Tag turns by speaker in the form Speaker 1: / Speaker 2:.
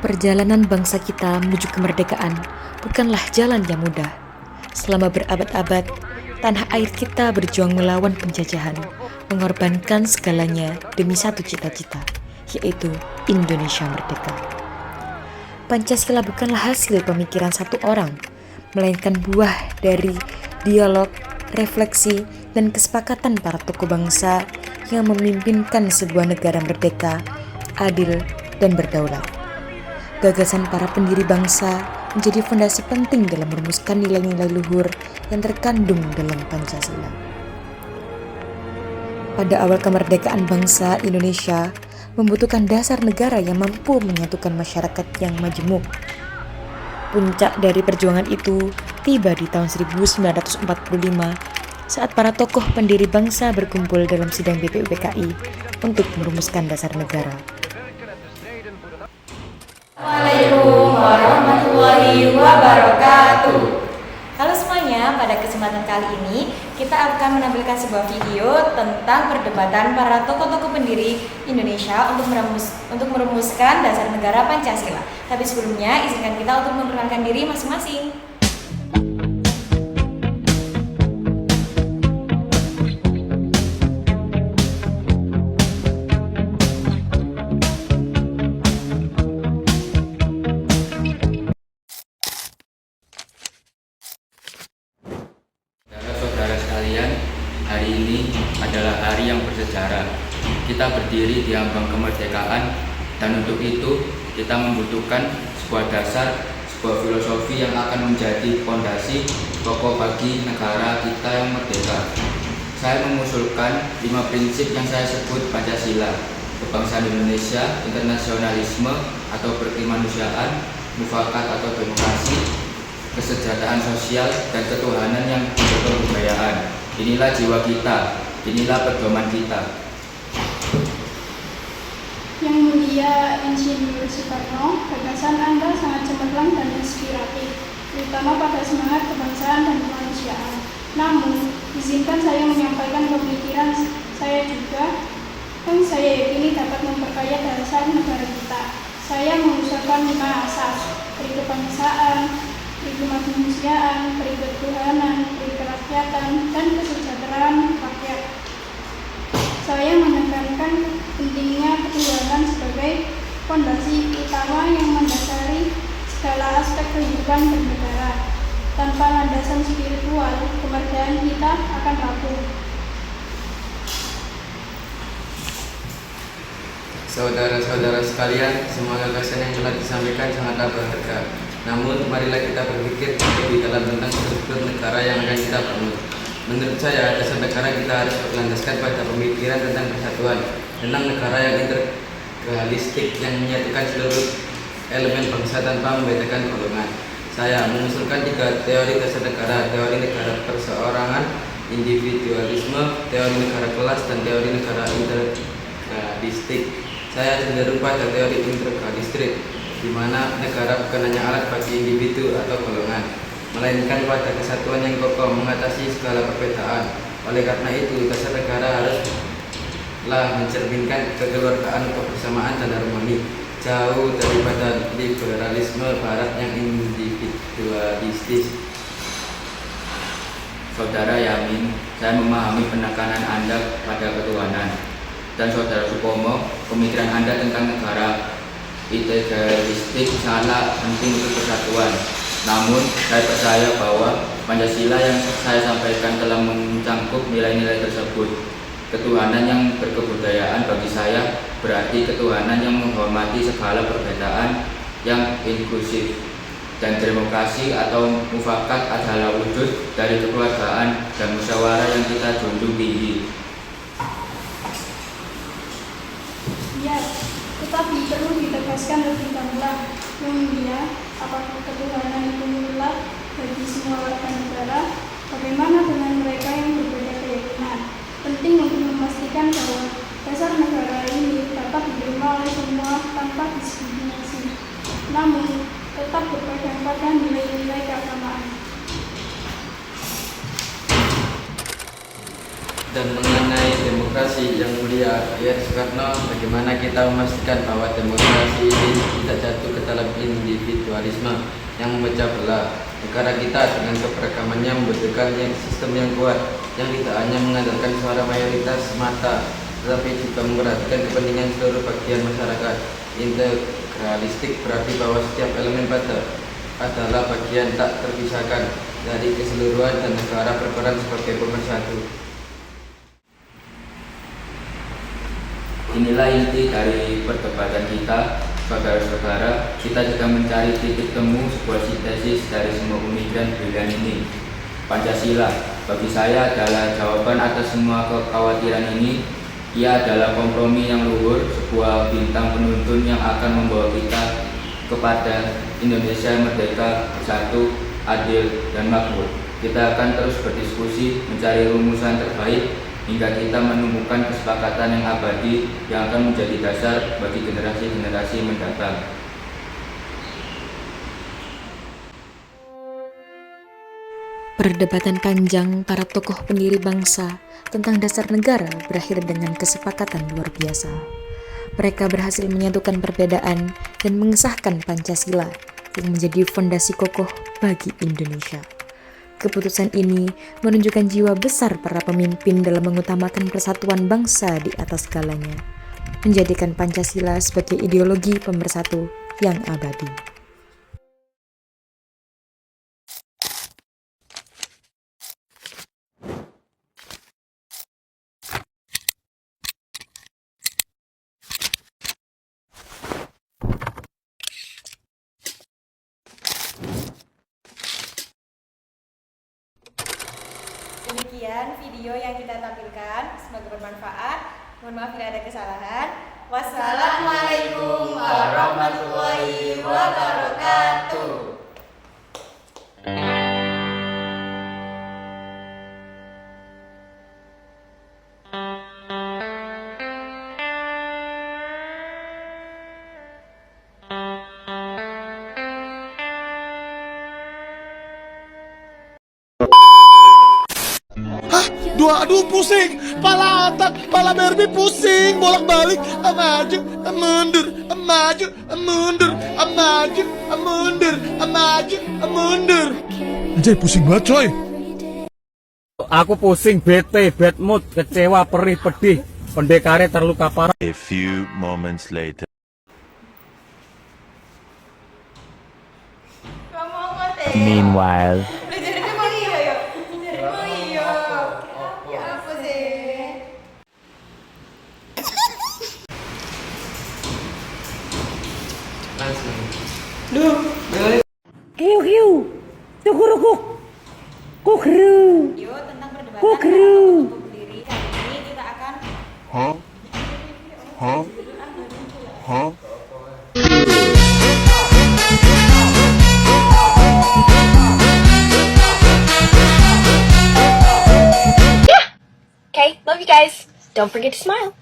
Speaker 1: Perjalanan bangsa kita menuju kemerdekaan bukanlah jalan yang mudah. Selama berabad-abad, tanah air kita berjuang melawan penjajahan, mengorbankan segalanya demi satu cita-cita, yaitu Indonesia merdeka. Pancasila bukanlah hasil pemikiran satu orang, melainkan buah dari dialog, refleksi, dan kesepakatan para tokoh bangsa yang memimpinkan sebuah negara merdeka, adil, dan berdaulat. Gagasan para pendiri bangsa menjadi fondasi penting dalam merumuskan nilai-nilai luhur yang terkandung dalam Pancasila. Pada awal kemerdekaan bangsa Indonesia membutuhkan dasar negara yang mampu menyatukan masyarakat yang majemuk. Puncak dari perjuangan itu tiba di tahun 1945 saat para tokoh pendiri bangsa berkumpul dalam sidang BPUPKI untuk merumuskan dasar negara.
Speaker 2: Assalamualaikum warahmatullahi wabarakatuh. Halo semuanya, pada kesempatan kali ini kita akan menampilkan sebuah video tentang perdebatan para tokoh-tokoh pendiri Indonesia untuk merumuskan dasar negara Pancasila. Tapi sebelumnya izinkan kita untuk memperkenalkan diri masing-masing.
Speaker 3: Saudara-saudara sekalian, hari ini adalah hari yang bersejarah. Kita berdiri di ambang kemerdekaan, dan untuk itu kita membutuhkan sebuah dasar, sebuah filosofi yang akan menjadi fondasi pokok bagi negara kita yang merdeka. Saya mengusulkan 5 prinsip yang saya sebut Pancasila: kebangsaan Indonesia, internasionalisme atau berkemanusiaan, mufakat atau demokrasi, kesejahteraan sosial, dan ketuhanan yang berkebudayaan. Inilah jiwa kita, inilah pedoman kita.
Speaker 4: Yang mulia Insinyur Soekarno, gagasan Anda sangat cemerlang dan inspiratif, terutama pada semangat kebangsaan dan kemanusiaan. Namun, izinkan saya menyampaikan pemikiran saya juga, yang saya yakini dapat memperkaya dasar negara kita. Saya mengusulkan 5 asas: peri kebangsaan, peri kemanusiaan, peri ketuhanan, peri kerakyatan, dan kesejahteraan rakyat. Saya menekankan pentingnya ketuhanan sebagai fondasi utama yang mendasari segala aspek kehidupan bernegara. Tanpa landasan spiritual, kemerdekaan kita akan rapuh.
Speaker 5: Saudara-saudara sekalian, semua gagasan yang telah disampaikan sangatlah berharga. Namun, marilah kita berpikir lebih dalam tentang struktur negara yang akan kita bangun. Menurut saya, dasar negara kita harus berlandaskan pada pemikiran tentang persatuan, tentang negara yang integralistik yang menyatukan seluruh elemen bangsa tanpa membedakan golongan. Saya mengusulkan 3 teori dasar negara: teori negara perseorangan, individualisme, teori negara kelas, dan teori negara integralistik. Saya cenderung pada teori integralistik, di mana negara bukan hanya alat bagi individu atau golongan, melainkan pada kesatuan yang kokoh mengatasi segala perbedaan. Oleh karena itu, dasar negara haruslah mencerminkan kekeluargaan, kebersamaan, dan harmoni, jauh daripada liberalisme barat yang individualistis.
Speaker 3: Saudara Yamin, saya memahami penekanan Anda pada ketuhanan. Dan Saudara Supomo, pemikiran Anda tentang negara integralistik sangatlah penting untuk persatuan. Namun, saya percaya bahwa Pancasila yang saya sampaikan telah mencangkup nilai-nilai tersebut. Ketuhanan yang berkebudayaan bagi saya berarti ketuhanan yang menghormati segala perbedaan, yang inklusif, dan demokrasi atau mufakat adalah wujud dari kekeluargaan dan musyawarah yang kita junjung tinggi.
Speaker 4: Ya, tetapi perlu ditegaskan lebih gamblang, yang mulia, apakah ketuhanan itu mutlak bagi semua warga negara? Bagaimana dengan mereka yang berbeda keyakinan? Penting untuk memastikan bahwa dasar negara ini dapat diterima oleh semua tanpa diskriminasi, namun tetap berpegang pada nilai-nilai keagamaan.
Speaker 5: Dan mengenai demokrasi yang mulia, ya Soekarno, bagaimana kita memastikan bahwa demokrasi ini tidak jatuh ke dalam individualisme yang memecah belah. Negara kita dengan keberagamannya membutuhkan sistem yang kuat, yang tidak hanya mengandalkan suara mayoritas semata, tetapi juga memperhatikan kepentingan seluruh bagian masyarakat. Integralistik berarti bahwa setiap elemen adalah bagian tak terpisahkan dari keseluruhan dan negara berperan sebagai pemersatu.
Speaker 3: Inilah inti dari perdebatan kita, saudara-saudara. Kita juga mencari titik temu sebuah sintesis dari semua pemikiran brilian ini. Pancasila bagi saya adalah jawaban atas semua kekhawatiran ini. Ia adalah kompromi yang luhur, sebuah bintang penuntun yang akan membawa kita kepada Indonesia yang merdeka, bersatu, adil, dan makmur. Kita akan terus berdiskusi, mencari rumusan terbaik, hingga kita menemukan kesepakatan yang abadi yang akan menjadi dasar bagi generasi-generasi mendatang.
Speaker 1: Perdebatan panjang para tokoh pendiri bangsa tentang dasar negara berakhir dengan kesepakatan luar biasa. Mereka berhasil menyatukan perbedaan dan mengesahkan Pancasila yang menjadi fondasi kokoh bagi Indonesia. Keputusan ini menunjukkan jiwa besar para pemimpin dalam mengutamakan persatuan bangsa di atas segalanya, menjadikan Pancasila sebagai ideologi pemersatu yang abadi.
Speaker 2: Demikian video yang kita tampilkan, semoga bermanfaat. Mohon maaf bila ada kesalahan. Wassalamualaikum warahmatullahi wabarakatuh.
Speaker 6: Aduh pusing, pala otak, pala Barbie pusing, bolak-balik, maju, mundur, maju, mundur, maju, mundur, maju, mundur. Anjay pusing banget coy.
Speaker 7: Aku pusing, bete, bad mood, kecewa, perih, pedih, pendekare terluka parah.
Speaker 8: A few moments later. Meanwhile.
Speaker 2: Video tentang perdebatan para tokoh pendiri. Kali ini kita akan
Speaker 9: Okay, love you guys. Don't forget to smile.